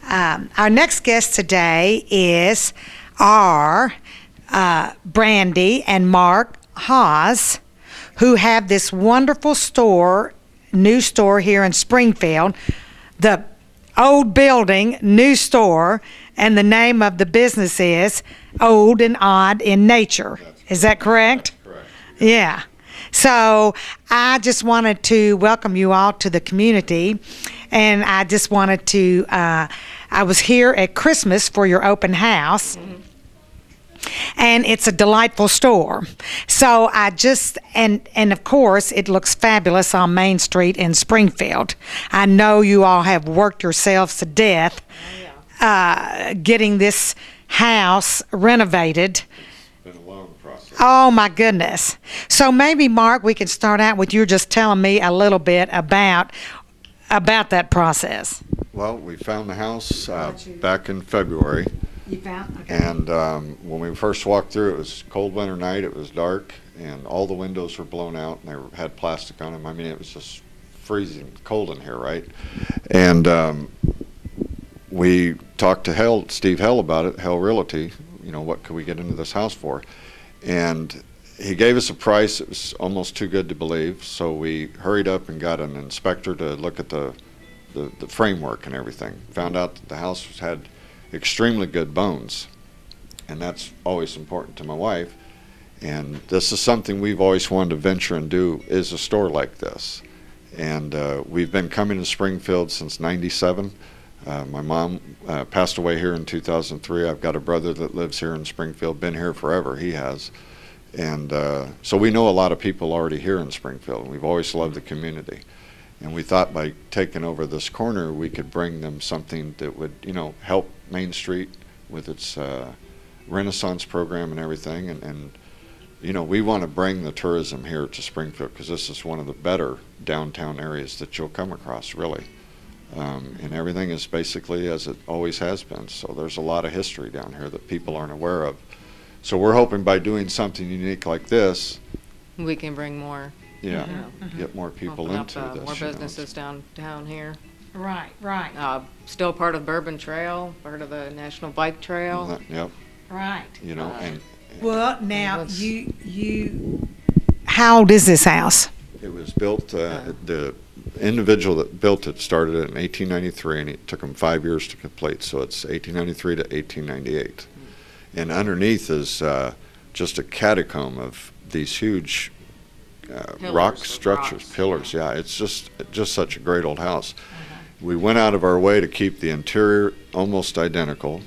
Our next guest today are Brandy and Mark Haas, who have this wonderful new store here in Springfield. The old building, new store, and the name of the business is Old and Odd in Nature. Is that correct? That's correct. Yeah. So I just wanted to welcome you all to the community, and I just wanted to, I was here at Christmas for your open house, and it's a delightful store. So I just, and of course, it looks fabulous on Main Street in Springfield. I know you all have worked yourselves to death getting this house renovated. It's been a long process. Oh my goodness. So maybe, Mark, we can start out with you just telling me a little bit about that process. Well, we found the house back in February. You found? Okay. And when we first walked through, it was a cold winter night, it was dark, and all the windows were blown out, and they had plastic on them. I mean, it was just freezing cold in here, right? And we talked to Steve Hell about it, Hell Realty, what could we get into this house for? And he gave us a price. It was almost too good to believe, so we hurried up and got an inspector to look at the framework and everything. Found out that the house had extremely good bones, and that's always important to my wife. And this is something we've always wanted to venture and do, is a store like this. And we've been coming to Springfield since '97. My mom passed away here in 2003. I've got a brother that lives here in Springfield, been here forever, he has. And so we know a lot of people already here in Springfield, and we've always loved the community. And we thought by taking over this corner, we could bring them something that would, help Main Street with its Renaissance program and everything. And we want to bring the tourism here to Springfield, because this is one of the better downtown areas that you'll come across, really. And everything is basically as it always has been. So there's a lot of history down here that people aren't aware of. So we're hoping by doing something unique like this, we can bring more. Yeah, get more people open into up, this. more businesses downtown here. Right, right. Still part of the Bourbon Trail, part of the National Bike Trail. Yep. Right. And well, now you how old is this house? it was built. The individual that built it started it in 1893, and it took him 5 years to complete. So it's 1893 to 1898, and underneath is just a catacomb of these huge rock structures, pillars. Yeah, it's just such a great old house. We went out of our way to keep the interior almost identical.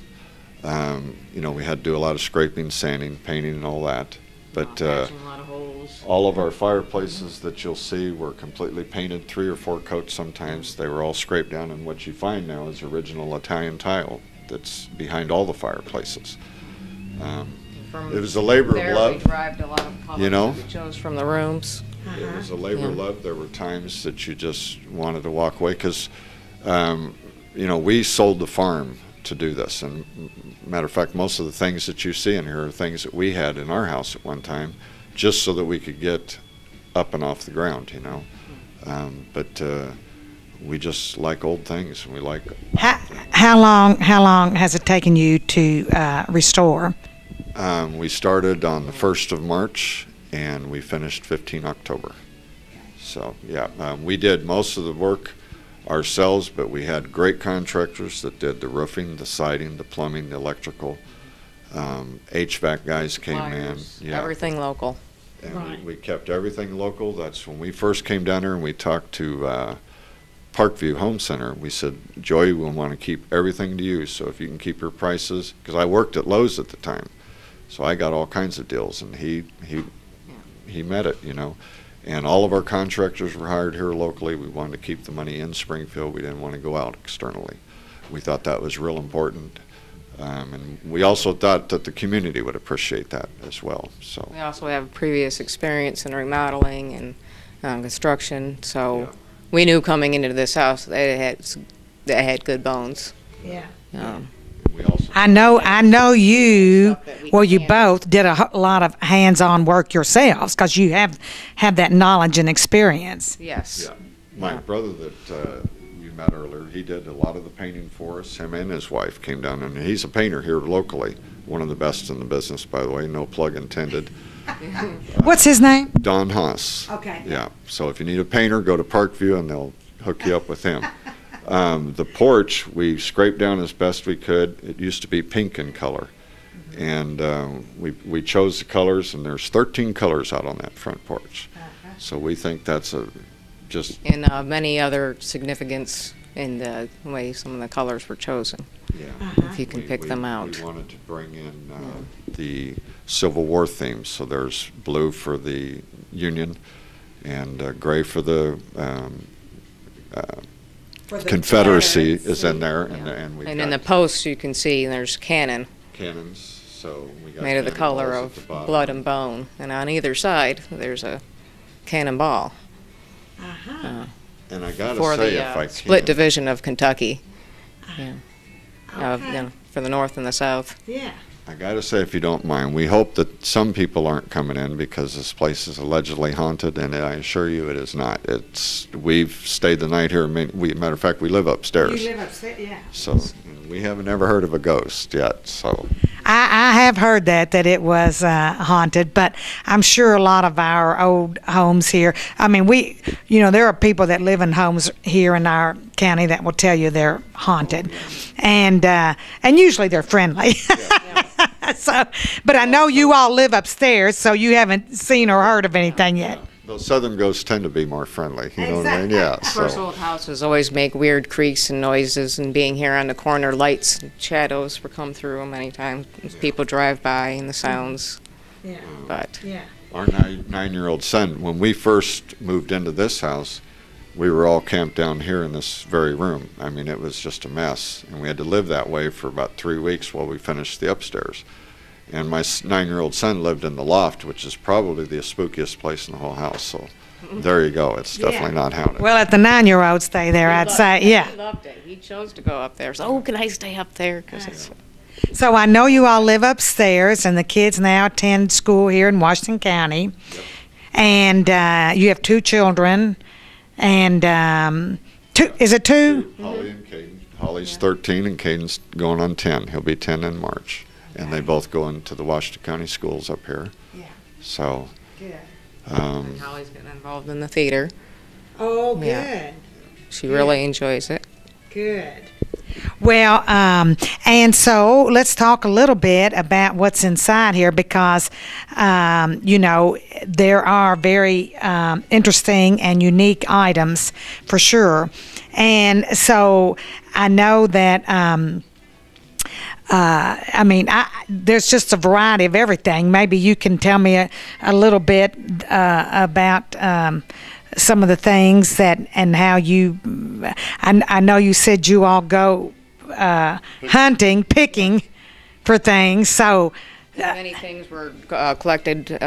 We had to do a lot of scraping, sanding, painting, and all that. But a lot of holes. all of our fireplaces that you'll see were completely painted, 3 or 4 coats sometimes. They were all scraped down, and what you find now is original Italian tile that's behind all the fireplaces. It was a labor of love. We derived a lot of colors that we chose from the rooms. It was a labor of love. There were times that you just wanted to walk away, because we sold the farm to do this. And matter of fact, most of the things that you see in here are things that we had in our house at one time, just so that we could get up and off the ground, but we just like old things, and we like. How long has it taken you to restore? We started on the 1st of March, and we finished 15 October. So yeah, we did most of the work ourselves, but we had great contractors that did the roofing, the siding, the plumbing, the electrical. HVAC guys came Wires, in. Yeah. Everything local. And we kept everything local. That's when we first came down here and we talked to Parkview Home Center. We said, Joey, we want to keep everything to you, so if you can keep your prices, because I worked at Lowe's at the time, so I got all kinds of deals, and he met it, And all of our contractors were hired here locally. We wanted to keep the money in Springfield. We didn't want to go out externally. We thought that was real important. And we also thought that the community would appreciate that as well. So We also have previous experience in remodeling and construction, so we knew coming into this house they had good bones. Yeah. we also I know you, well, you both did a lot of hands-on work yourselves, because you have that knowledge and experience. Yes. my brother that you met earlier, he did a lot of the painting for us. Him and his wife came down, and he's a painter here locally. One of the best in the business, by the way, no plug intended. What's his name? Don Haas. Okay. Yeah, so if you need a painter, go to Parkview and they'll hook you up with him. The porch, we scraped down as best we could. It used to be pink in color. And we chose the colors, and there's 13 colors out on that front porch. So we think that's just... And many other significance in the way some of the colors were chosen, Yeah. if you can pick them out. We wanted to bring in the Civil War themes. So there's blue for the Union and gray for the Confederacy is in there. And we've And got in the posts, you can see there's cannon cannons. So we got made of the color cannonballs at the of bottom. blood and bone. And on either side, there's a cannonball And I gotta for say, the if I split can, division of Kentucky. Yeah. Okay. For the North and the South. Yeah. I gotta say, if you don't mind, we hope that some people aren't coming in because this place is allegedly haunted, and I assure you it is not. We've stayed the night here. Matter of fact, we live upstairs. You live upstairs, yeah. So and we haven't ever heard of a ghost yet. So I have heard that it was haunted, but I'm sure a lot of our old homes here. I mean, there are people that live in homes here in our county that will tell you they're haunted, and usually they're friendly. So, but I know you all live upstairs, so you haven't seen or heard of anything yet. those southern ghosts tend to be more friendly. You know what I mean? Yeah. Of course, So old houses always make weird creaks and noises, and being here on the corner, lights and shadows will come through them many times as people drive by and the sounds. Yeah. But Yeah. our 9-year-old son, when we first moved into this house, we were all camped down here in this very room. I mean, it was just a mess, and we had to live that way for about 3 weeks while we finished the upstairs. And my 9-year-old son lived in the loft, which is probably the spookiest place in the whole house. So there you go. It's definitely not haunted. Well, if the 9-year-old stay there, I'd say, yeah. He loved it. He chose to go up there. So, can I stay up there? 'Cause it's, So I know you all live upstairs, and the kids now attend school here in Washington County. And you have 2 children, and is it 2? Holly and Caden. Holly's 13 and Caden's going on 10. He'll be 10 in March. And they both go into the Washington County schools up here. Yeah. So, Good. Holly's getting involved in the theater. Oh, good. Yeah. She really enjoys it. Good. Well, and so let's talk a little bit about what's inside here because, there are very interesting and unique items for sure. And so I know that, there's just a variety of everything. Maybe you can tell me a little bit about some of the things and how you. I know you said you all go hunting, picking for things. So Many things were collected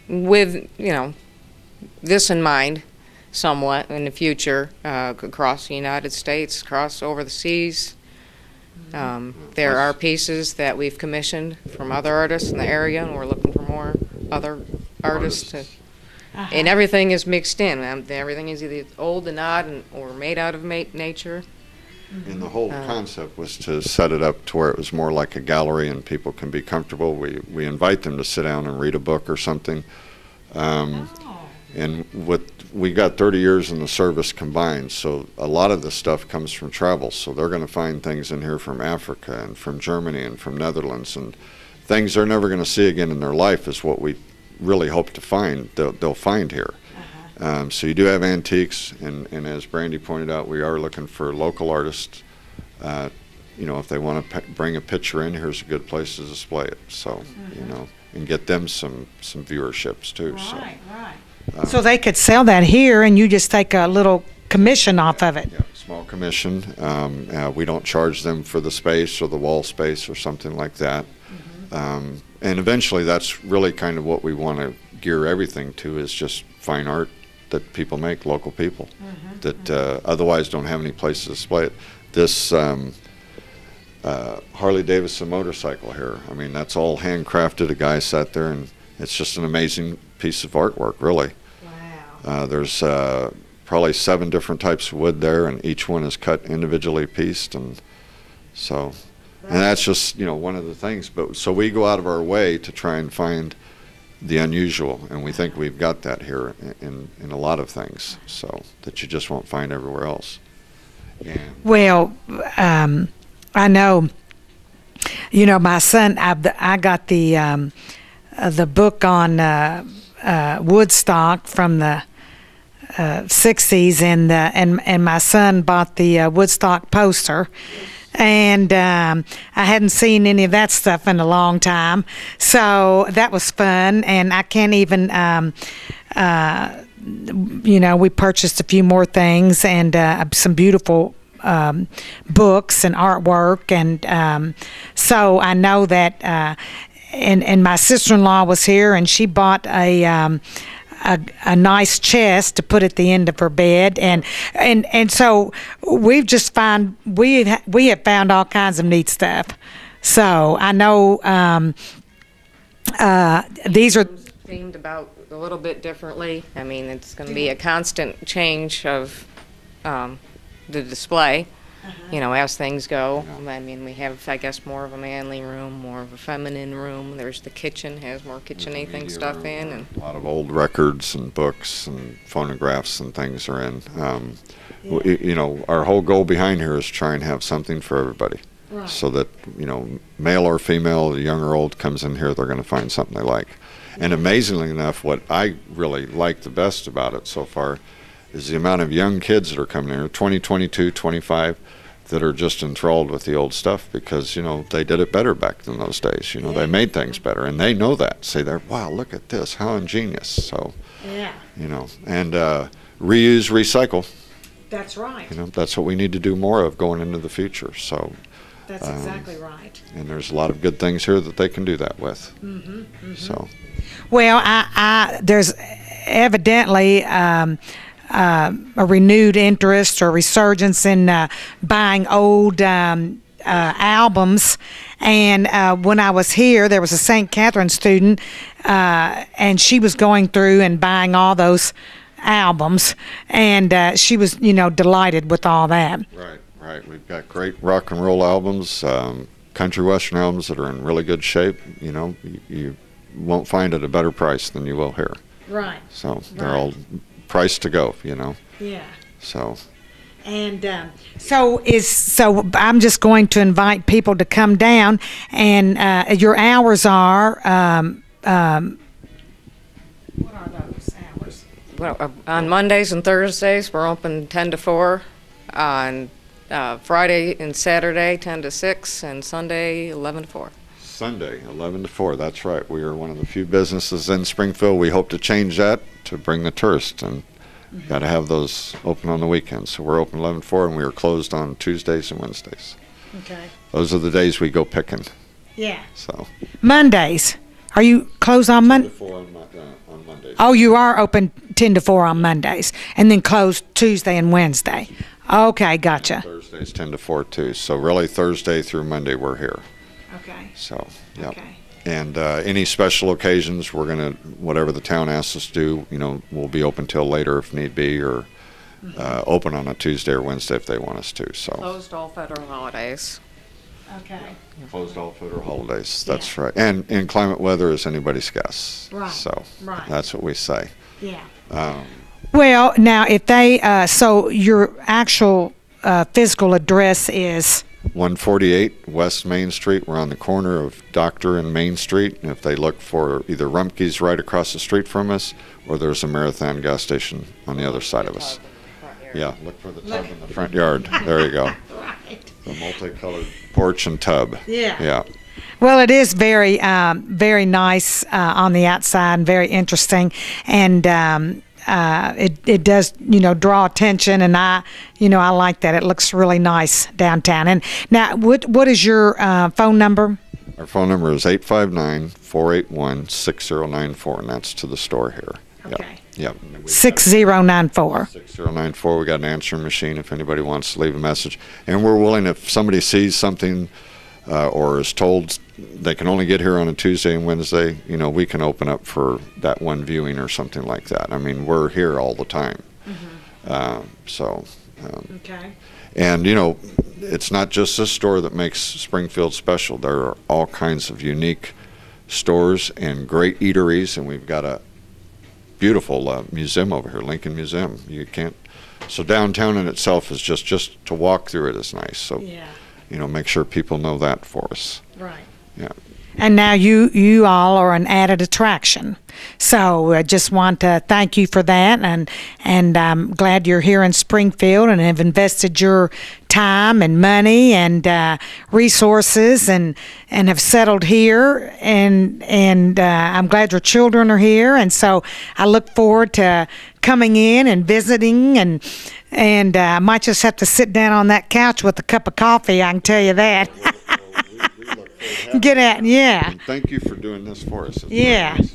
with, this in mind somewhat in the future, across the United States, across over the seas. There are pieces that we've commissioned from other artists in the area, and we're looking for more other artists. And everything is mixed in. Everything is either old and odd or made out of nature. and the whole concept was to set it up to where it was more like a gallery and people can be comfortable. We invite them to sit down and read a book or something. And we got 30 years in the service combined, so a lot of the stuff comes from travel. So they're going to find things in here from Africa and from Germany and from Netherlands, and things they're never going to see again in their life is what we really hope to find. They'll find here. So you do have antiques, and as Brandy pointed out, we are looking for local artists. If they want to bring a picture in, here's a good place to display it. So, and get them some viewerships too. Right. So they could sell that here, and you just take a little commission off of it. Yeah, small commission. We don't charge them for the space or the wall space or something like that. And eventually, that's really kind of what we want to gear everything to, is just fine art that people make, local people, that otherwise don't have any place to display it. This Harley Davidson motorcycle here, I mean, that's all handcrafted. A guy sat there, and it's just an amazing piece of artwork, really. Wow. There's probably 7 different types of wood there, and each one is cut individually pieced, and so, and that's just, you know, one of the things. But so we go out of our way to try and find the unusual, and we think we've got that here in a lot of things, so that you just won't find everywhere else. And Well, I know, you know, my son, I got the book on Woodstock from the 60s, and my son bought the Woodstock poster. And I hadn't seen any of that stuff in a long time, so that was fun. And I can't even, you know, we purchased a few more things and some beautiful books and artwork, and so I know that. And my sister-in-law was here, and she bought a nice chest to put at the end of her bed, and so we've just we have found all kinds of neat stuff. So I know these are themed about a little bit differently. I mean, it's going to be a constant change of the display, you know, as things go. I mean, we have, I guess, more of a manly room, more of a feminine room. There's the kitchen, has more kitchen-y thing stuff room, in. And a lot of old records and books and phonographs and things are in. You know, our whole goal behind here is try and have something for everybody. Right. So that, you know, male or female, young or old, comes in here, they're going to find something they like. And amazingly enough, what I really like the best about it so far is the amount of young kids that are coming here, 20, 22, 25, that are just enthralled with the old stuff because, you know, they did it better back in those days. You know, they made things better, and they know that. Say, wow, look at this, how ingenious. So, you know, and reuse, recycle. That's right. You know, that's what we need to do more of going into the future. So, That's exactly right. and there's a lot of good things here that they can do that with. So, Well, there's evidently a renewed interest or resurgence in buying old albums. And when I was here, there was a St. Catherine student, and she was going through and buying all those albums, and she was, you know, delighted with all that. right. We've got great rock and roll albums, country western albums that are in really good shape. You know, you won't find at a better price than you will here. Right. So they're all priced to go, you know. Yeah. So. And so I'm just going to invite people to come down, and your hours are. What are those hours? well, on Mondays and Thursdays, we're open 10 to 4. On Friday and Saturday, 10 to 6, and Sunday, 11 to 4. Sunday, 11 to 4. That's right. We are one of the few businesses in Springfield. We hope to change that to bring the tourists, and got to have those open on the weekends. So we're open 11 to 4, and we are closed on Tuesdays and Wednesdays. Okay. Those are the days we go picking. Yeah. So. Mondays. Are you closed on 10 Monday? to 4 on Mondays. Oh, you are open 10 to 4 on Mondays, and then closed Tuesday and Wednesday. Okay, gotcha. Thursdays 10 to 4 too. So really Thursday through Monday we're here. Okay. So, yeah. Okay. And any special occasions, we're going to, whatever the town asks us to do, you know, we'll be open till later if need be, or open on a Tuesday or Wednesday if they want us to. So Closed all federal holidays. Okay. closed all federal holidays. That's right. And inclement weather is anybody's guess. Right, So right. that's what we say. Yeah. Um, Well, now if they, so your actual physical address is. 148 West Main Street. We're on the corner of Doctor and Main Street. And if they look for either Rumpke's right across the street from us, or there's a Marathon gas station on the other side of us. Yeah, look for the tub in the front yard. There you go. Right. The multicolored porch and tub. Yeah. Yeah. Well, it is very, very nice on the outside and very interesting, and it does, you know, draw attention, and I like that. It looks really nice downtown. And now, what is your phone number? Our phone number is 859-481-6094, and that's to the store here. Okay. Yep. 6094. 6094. We got an answering machine if anybody wants to leave a message. And we're willing, if somebody sees something or is told they can only get here on a Tuesday and Wednesday, you know, we can open up for that one viewing or something like that. I mean, we're here all the time. So. Okay. And, you know, it's not just this store that makes Springfield special. There are all kinds of unique stores and great eateries, and we've got a beautiful museum over here, Lincoln Museum. You can't. So downtown in itself is just to walk through it is nice. So, Yeah. you know, make sure people know that for us. Right. Yeah. And now you all are an added attraction. So I just want to thank you for that, and I'm glad you're here in Springfield and have invested your time and money and resources and have settled here, and I'm glad your children are here, and so I look forward to coming in and visiting, and I might just have to sit down on that couch with a cup of coffee. I can tell you that. We look forward to having Get out, yeah. And thank you for doing this for us. It's very Yeah. nice.